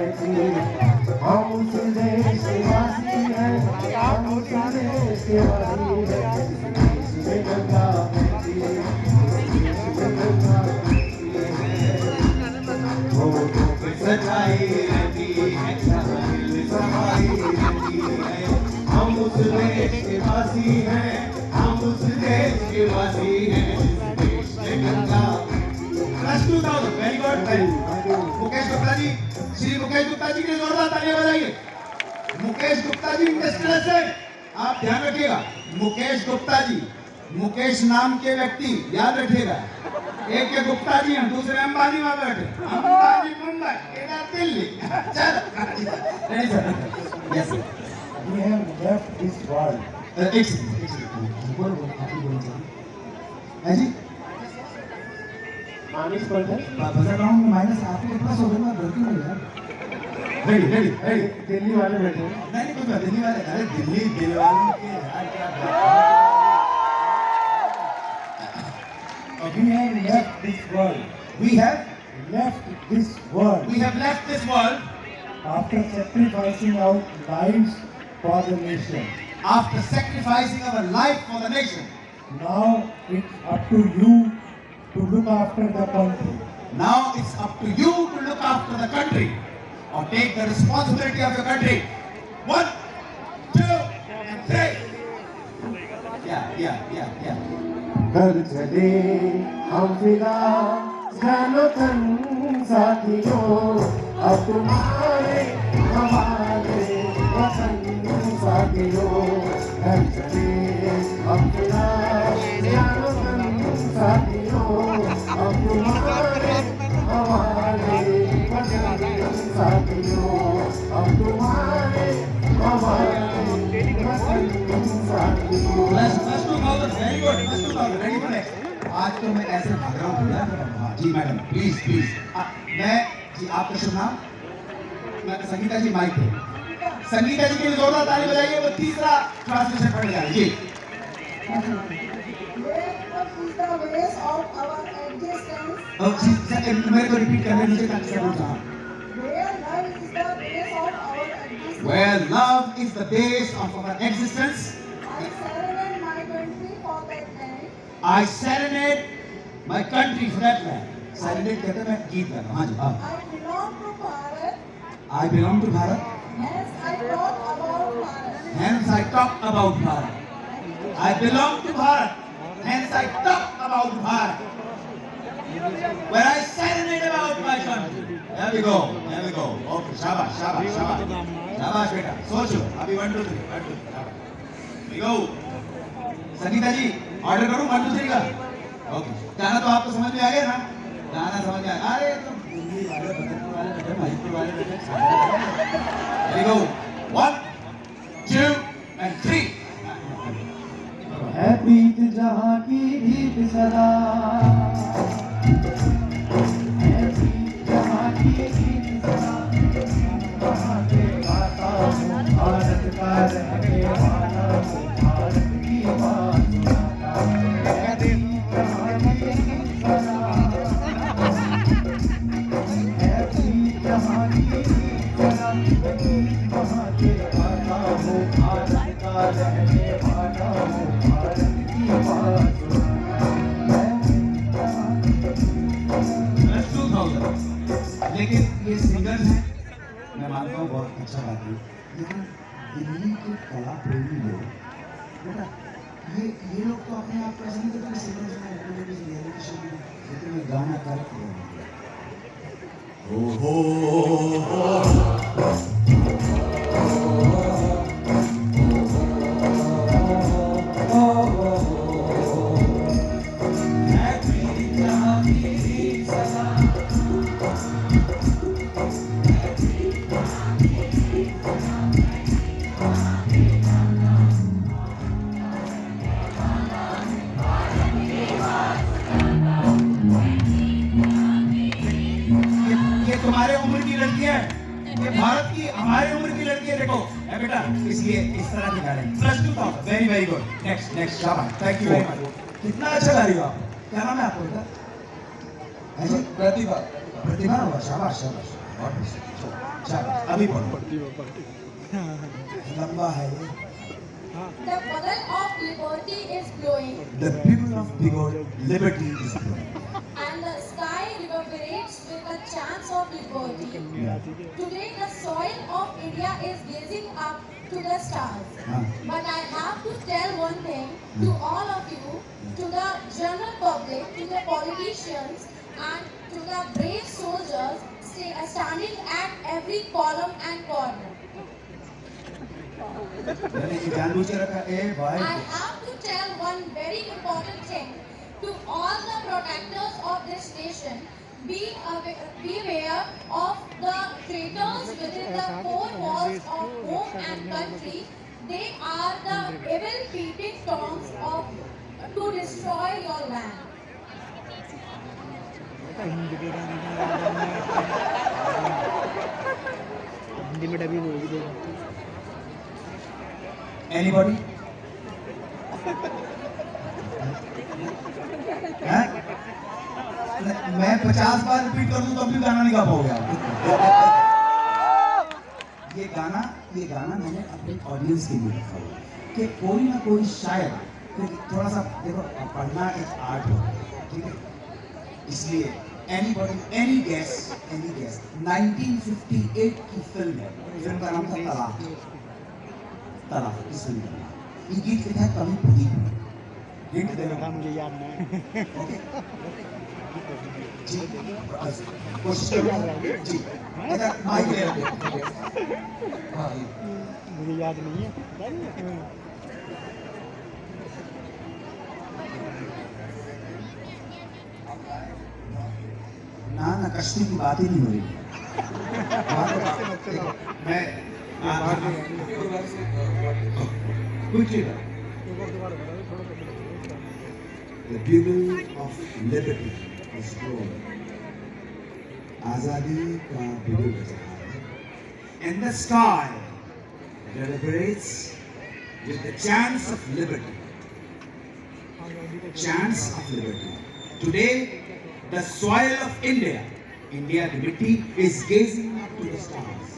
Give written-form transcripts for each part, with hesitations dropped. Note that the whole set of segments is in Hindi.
बेटी हम उस देश के वासी हैं, हम उस देश के वासी हैं। देश में गंगा बहती है, देश में गंगा बहती है। होठों पे सच्चाई रहती है, सफाई रहती है। हम उस देश के वासी हैं, हम उस देश के वासी हैं। देश में गंगा। Very good. मुकेश गुप्ता जी, श्री मुकेश गुप्ता जी के लिए जोरदार तालियां बजाइए। मुकेश गुप्ता जी इंडस्ट्रियलिस्ट है, आप ध्यान रखिएगा। मुकेश गुप्ता जी, मुकेश नाम के व्यक्ति याद रखिएगा। एक के गुप्ता जी हैं, दूसरे अंबानी वहां बैठे। अंबानी मुंबई, इधर दिल्ली। चल ready sir. Yes sir. We have left this world. एक सेकंड बोलो जी माइनस पर है बजट राउंड में माइनस आपके पास हो गया ना गलती हो यार। Ready ready ready. दिल्ली वाले बैठे हैं। नहीं कुछ बात दिल्ली वाले, अरे दिल्ली वालों के यार क्या We have left this world. We have left this world. We have left this world after sacrificing our lives for the nation. After sacrificing our life for the nation. Now it's up to you to look after the country. Now it's up to you to look after the country, or take the responsibility of your country. 1, 2, and 3. Yeah. घर चले हम फिदा जानो तन साथियों, अब तुम्हारे हमारे वतन साथियों। घर चले हम फिदा जानो तन साथियों, अब तुम्हारे हमारे वतन साथियों। अब तुम्हारे हमारे वतन साथियों। Very good. Ready for next. आज तो मैं ऐसे भाग रहा हूँ भैया। जी मैडम प्लीज प्लीज। मैं जी आपका शुभ नाम? मैं संगीता जी माइक है। संगीता जी के लिए जोरदार ताली बजाइए। वो तीसरा ट्रांसलेशन पढ़ जाए जी। मेरे को रिपीट करने दीजिए ताकि सब लोग जाएं। Where love is the base of our existence. I serenade my country for that land. Serenade कहते हैं मैं गीत गाना। हाँ जी हाँ। I belong to Bharat. I belong to Bharat. Hence I talk about Bharat. Hence I talk about Bharat. I belong to Bharat. Hence I talk about Bharat. Where I serenade about my country. There we go. There we go. Okay. शाबाश शाबाश शाबाश शाबाश बेटा। सोचो अभी 1 2 3 1 2 3 शाबाश। We go. Sangeeta ji order करूं 1 2 3 का? ओके। गाना तो आपको समझ में आ गया ना? गाना समझ में आ। अरे तो दिल्ली वाले बदनपुर वाले बैठे, महीपुर वाले बैठे। There we go. 1 2 and 3. है प्रीत जहाँ की भीत सदा, है प्रीत जहाँ की भीत सदा। वहाँ के गाता हूँ भारत का रहने वाला हूँ, भारत की बात सुनाता हूँ। है प्रीत जहाँ की भीत सदा, है प्रीत जहाँ की भीत सदा। वहाँ के गाता हूँ भारत का रहने वाला हूँ, भारत की बात सुनाता हूँ। लेकिन ये सिंगर्स हैं, मैं मानता हूँ बहुत अच्छा गाती है, लेकिन दिल्ली के कला प्रेमी लोग बेटा ये लोग तो अपने आप को ऐसा नहीं करते सिंगर्स में रियलिटी शो में, लेकिन मैं गाना करते हैं। तुम्हारे उम्र की लड़की है, ये भारत की हमारे उम्र की लड़की है। देखो है बेटा, इसलिए इस तरह के गाने +2 था। Very very good. Next next शाबाश, थैंक यू वेरी मच। कितना अच्छा गा रही हो आप। क्या नाम है आपको बेटा? प्रतिभा। प्रतिभा हुआ, शाबाश शाबाश। शाबाश, अभी पढ़ो। लंबा है ये। The bubble of liberty is blowing, The people of liberty is blowing. and the sky reverberates with a chance of liberty. Yeah. Today, the soil of India is gazing up to the stars. हाँ. But I have to tell one thing to all of you, to the general public, to the politicians, and to the brave soldiers standing at every column and corner. मैंने ये जानबूझ के रखा है भाई। I have to tell one very important thing to all the protectors of this nation. Beware of the traitors within the four walls of home and country. They are the evil peeping toms to destroy your land. Hindi में डबी बोल दी। Anybody? हैं? मैं 50 बार रिपीट कर दूं तो भी गाना नहीं गा पाओगे आप। ये गाना मैंने अपनी ऑडियंस के लिए लिखा हुआ है कि कोई ना कोई शायर, थोड़ा सा देखो पढ़ना एक आर्ट होता है, ठीक है? इसलिए anybody, any guess 1958 की फिल्म है, फिल्म का नाम था तलाक। इस फिल्म का नाम, ये गीत लिखा है कवि प्रदीप। हिंट देना मुझे याद नहीं। ओके जी, कोशिश करो जी। इधर माइक ले लो। हाँ जी। मुझे याद नहीं है। ना कश्ती की बात ही नहीं हो रही। मैं The bugle of liberty is blowing. आजादी का बुgle बज रहा है। And the sky reverberates with the chants of liberty. Chants of liberty. Today, the soil of India की मिट्टी is gazing up to the stars.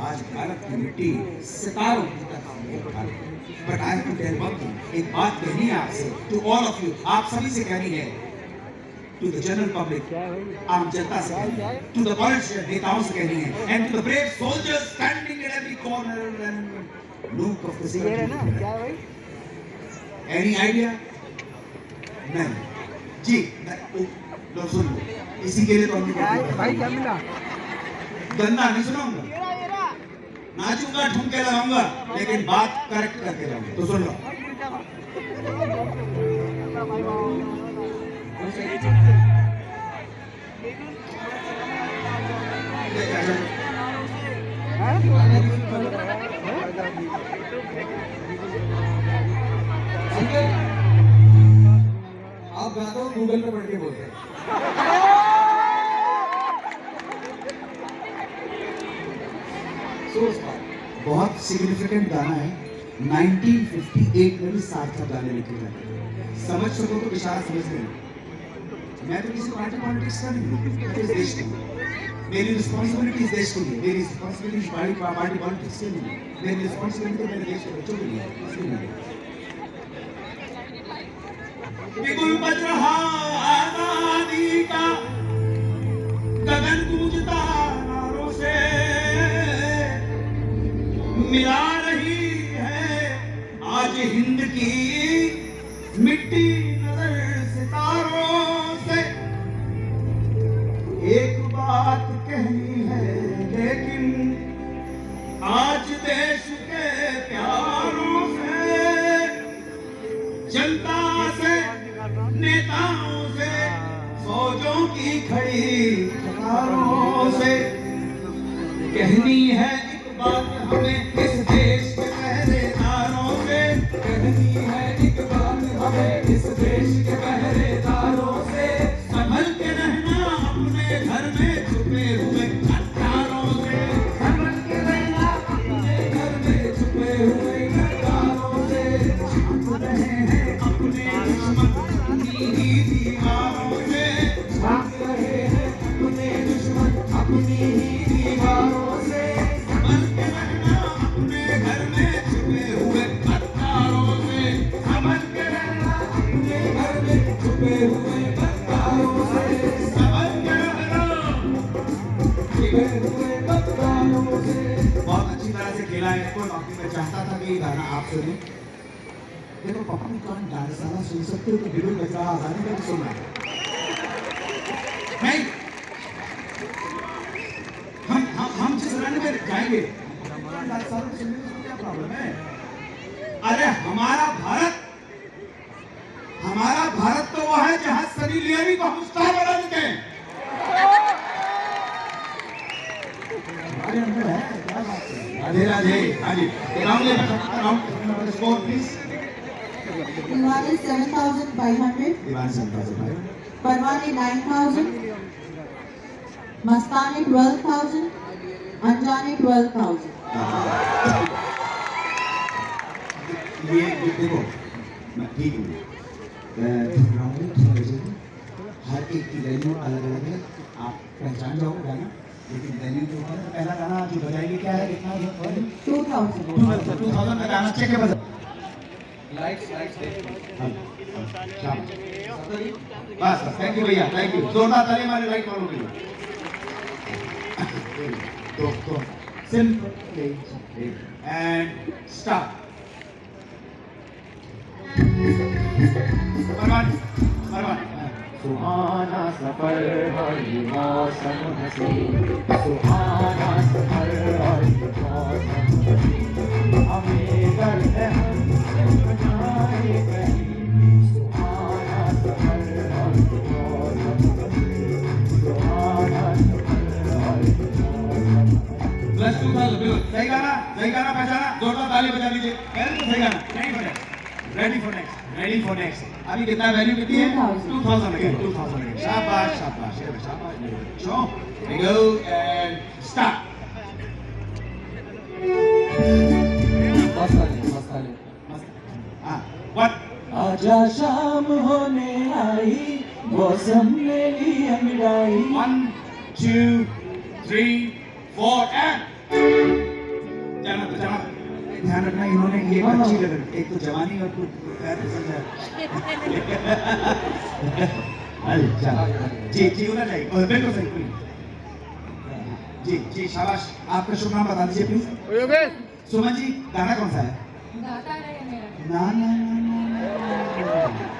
आज भारत की मिट्टी सितारों की तरफ मुंह उठा रही है। But I have to tell one thing, एक बात कहनी है आपसे, to all of you, आप सभी से कहनी है, to the general public, आम जनता से कहनी है, to the politicians, नेताओं से कहनी है, and to the brave soldiers standing at every corner and nook of this country. Any idea? नहीं। जी, लो सुन लो, इसी के लिए तो हमने भाई क्या मिला? गन्ना नहीं सुनाऊंगा, नाचूंगा, ठुमके लगाऊंगा, लेकिन बात करेक्ट करके जाऊंगा। तो सुन लो। आप गाते हो गूगल पे पढ़ के बोलते हैं। बहुत सिग्निफिकेंट गाना है। 1958 में भी सार्थक गाने लिखे जाते हैं। समझ सको तो इशारा समझ लेना। मैं तो किसी पार्टी पॉलिटिक्स का नहीं, इस देश की मेरी रिस्पॉन्सिबिलिटी इस देश के लिए, मेरी रिस्पॉन्सिबिलिटी पार्टी पॉलिटिक्स के लिए, मेरी रिस्पॉन्सिबिलिटी मेरे देश के बच्चों के लिए, इसके लिए। बिगुल बज रहा आजादी का, गगन गूंजता नारों से, मिला रही है आज हिंद की मिट्टी नजर सितारों से। एक बात कहनी है लेकिन आज देश के प्यारों से, जनता से, नेताओं से, फौजों की खड़ी कतारों से कहनी है एक बात हमें इस देश के पहरेदारों से, कहनी है एक बात हमें इस देश के पहरेदारों से, संभल के रहना अपने घर में छुपे हुए हथियारों से, संभल के रहना अपने घर में छुपे हुए हथियारों से, छुप रहे हैं अपने दुश्मन अपनी ही दीवारों से, छुप रहे हैं अपने दुश्मन अपनी ही दीवारों से। कोई वक्त में चाहता था कि ये गाना आप सुने। देखो पापा ने कौन गाना सारा सुन सकते हो तो बिल्कुल बजा आजादी का भी सुनना है। नहीं, हम जिस रन में जाएंगे गाना सारा सुनने में क्या प्रॉब्लम है? अरे हमारा भारत तो वो है जहां सनी लियोनी को हम स्टार बना देते हैं। हमारे अंदर है, क्या बात है? राधे राधे। हाँ जी, round score please. Diwali 7,500, Diwan 7,500, Parwani 9,000, Mastani 12,000, Anjani 12,000. ये देखो मैं ठीक हूँ, हर एक की वैल्यू अलग अलग है, आप पहचान जाओगे गाना, लेकिन वैल्यू जो है पहला गाना जो बजाएंगे क्या है, कितना 2,000. 2000 का गाना चेक है बजा। बस बस, थैंक यू भैया, थैंक यू, जोरदार ताली हमारे लाइट वालों के लिए। तो सिंपल एंड स्टार्ट। सुहाना सफर और ये मौसम हसी, सुहाना सफर और ये मौसम हसी, हमें दर्द है हम जाए कहीं, सुहाना सफर और ये मौसम हसी, सुहाना सफर और ये मौसम हसी। प्लस 2000 बिल्कुल सही गाना पहचाना, जोरदार ताली बजा दीजिए। बिल्कुल सही गाना, रेडी फॉर नेक्स्ट। अभी कितना वैल्यू कितनी है? 2000 अगेन, 2000 अगेन। शाबाश शाबाश शाबाश। So we go and start. What? आजा शाम होने आई, मौसम ने ली अंगड़ाई। 1 2 3 4 एंड जाना। ध्यान रखना, इन्होंने ये अच्छी लग रही, एक तो जवानी और कुछ पैर फिसल जाए। जी होना चाहिए, और बिल्कुल सही प्लीज। जी शाबाश। आपका शुभ नाम बता दीजिए प्लीज। सुमन जी, गाना कौन सा है? गाता रहे मेरा। ना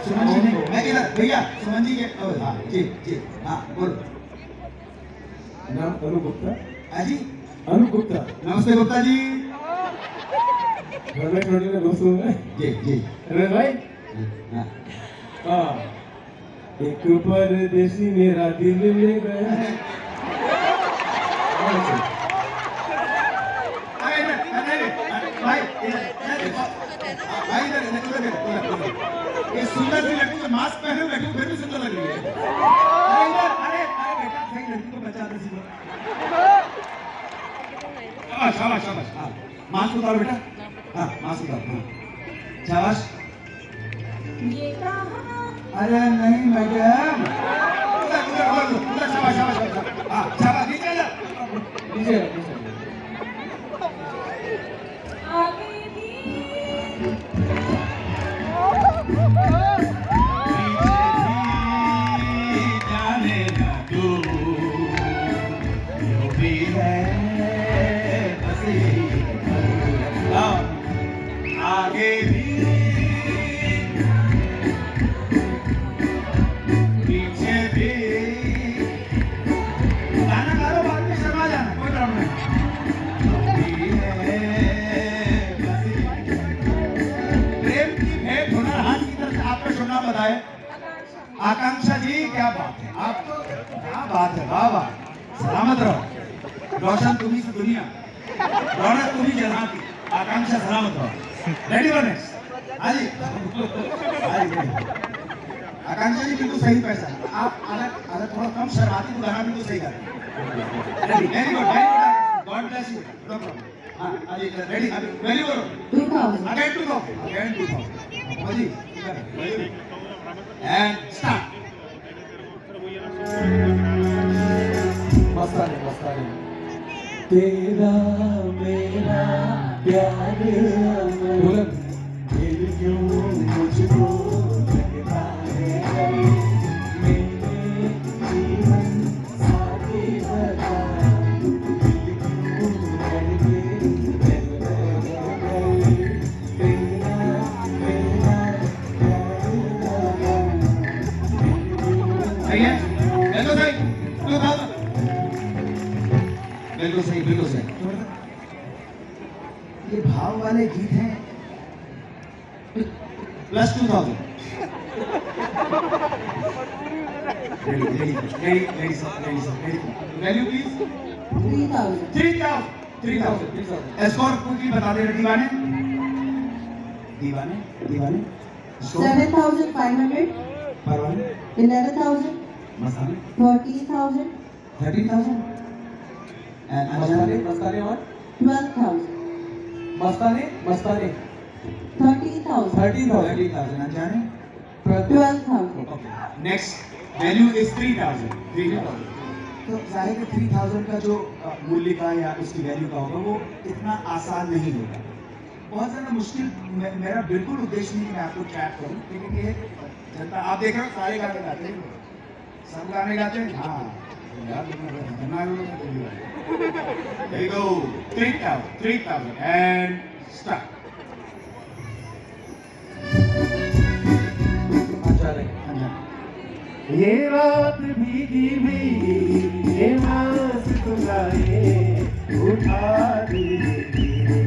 सुमन जी नहीं, मैं इधर भैया, सुमन जी के हाँ जी हाँ बोलो। नाम अनु गुप्ता। जी अनु गुप्ता। नमस्ते गुप्ता जी। दोस्तों जी अरे भाई, हाँ एक परदेसी मेरा दिल ले गया। भाई ये सुंदर सी लड़की जो मास्क पहने हुए बैठी फिर भी सुंदर लग रही है। अरे बेटा, सही लड़की को बचा दे सीधे। शाबाश। हाँ, मास्क उतारो बेटा। हाँ, मास्क उतारो। हाँ, शाबाश। ये कहा अरे नहीं मैडम, उधर शाबाश। हाँ, शाबाश, नीचे जा। आगे भी जाने ना दो, जो भी है बस यही है। आगे भी पीछे भी, गाना गाओ, बाद में शर्मा जाना, कोई प्रॉब्लम नहीं। प्रेम की भेंट हुनर हाथ की तरफ से आपका शुभ नाम बताए। आकांक्षा जी, क्या बात है, आप तो क्या बात है, वाह वाह, सलामत रहो, रोशन तुम्ही से दुनिया, रौनक तुम्ही जहाँ की, आकांक्षा सलामत रहो। Ready for next. हाँ जी, आकांक्षा जी बिल्कुल सही पहचान। आप अगर थोड़ा कम शर्माती तो गाना बिल्कुल सही गाते। Very good, God bless you, no problem. हाँ जी, रेडी, वेरी गुड। 2,000. अगेन 2000। हाँ जी, एंड स्टार्ट। मस्तानी। तेरा मेरा प्यार अमर, फिर क्यों मुझको लगता है मेरे जीवन साथी बता, दिल क्यों करके थोड़ा सा। ये भाव वाले गीत हैं। Plus 2000। Value please 3,000. 3,000। Escort quickly बता दे रहे दीवाने। दीवाने 7,500. परवाने 11,000. मस्ताने 13,000. 13,000 एंड मस्ताने और 12,000. मस्ताने 13,000. 13,000 अनजाने 12,000. ओके नेक्स्ट वैल्यू इज 3,000 तो जाहिर है 3,000 का जो मूल्य का या उसकी वैल्यू का होगा वो इतना आसान नहीं होगा बहुत ज़्यादा मुश्किल मेरा बिल्कुल उद्देश्य नहीं कि मैं आपको ट्रैप करूं लेकिन ये जनता आप देख रहे हो सारे गाने गाते हैं सब गाने गाते हैं हाँ यार खतरनाक लोग हैं There you go 3,000 and start ये रात भीगी भीगी ये मस्त गाए उठा दीजिए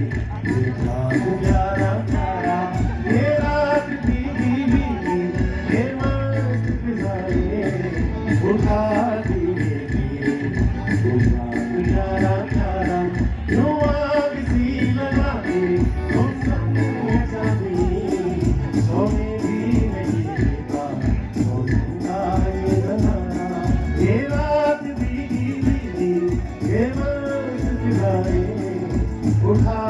उठा प्यारा प्यारा ये रात भीगी भीगी ये मस्त गाए उठा दीजिए उठा प्यारा प्यारा जो आग सी लगा के तुम सबने जानी सोने भी नहीं देता ये रात भीगी भीगी ये मस्त गाए उठा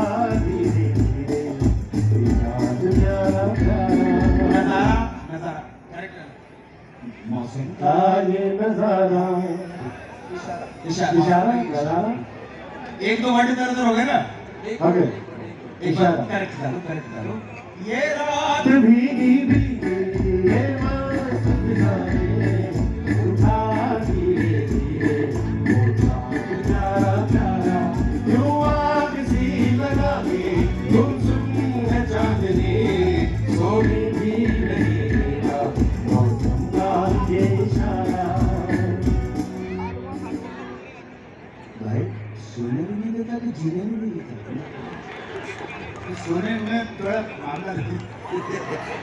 दीजिए याद प्यारा प्यारा नजारा करेक्ट मौसम का ये नजारा इशारा नजारा एक दो वर्ड इधर उधर हो गए ना ओके एक बार करेक्ट डालो ये रात भीगी भीगी ये मस्त गाए उठा दीजिए उठा प्यारा प्यारा यूं आग सी लगा के गुमसुम है चांदनी सोने भी नहीं देता मौसम का ये इशारा भाई सोने भी नहीं देता कि जीने भी नहीं देता सोने में थोड़ा मामला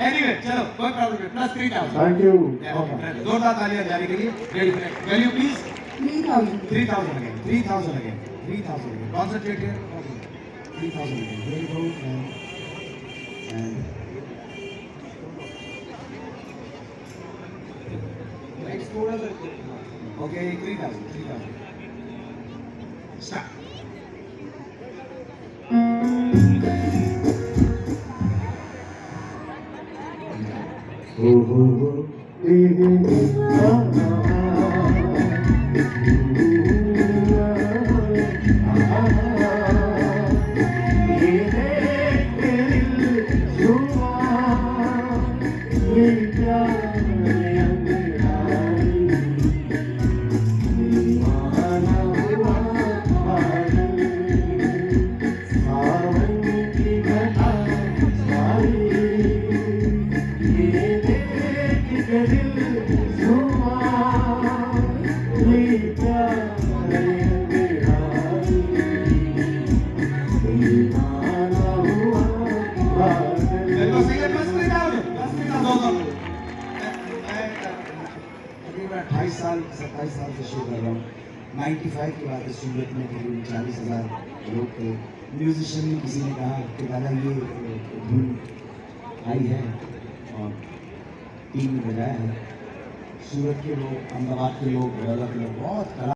एनीवे चलो कोई प्रॉब्लम नहीं प्लस 3,000 थैंक यू जोरदार तालियां जारी करिए value please 3,000. 3,000 again 3,000 concentrate here 3,000 again very good and next थोड़ा सा okay 3,000 start हो ये देख के दिल झूमा ये प्यार अंगड़ाई दीवाना हुआ पागल सावन की घटा छाई ये देख के दिल झूमा ये प्यार अंगड़ाई दीवाना हुआ पागल Let's sing it plus 3,000 अभी मैं 28 साल 27 साल से शो कर रहा हूँ 95 की बात है सूरत में करीब 40,000 लोग थे म्यूजिशियन में किसी ने कहा कि दादा ये धुन आई है और टीम में बजाया है सूरत के लोग अहमदाबाद के लोग बहुत कला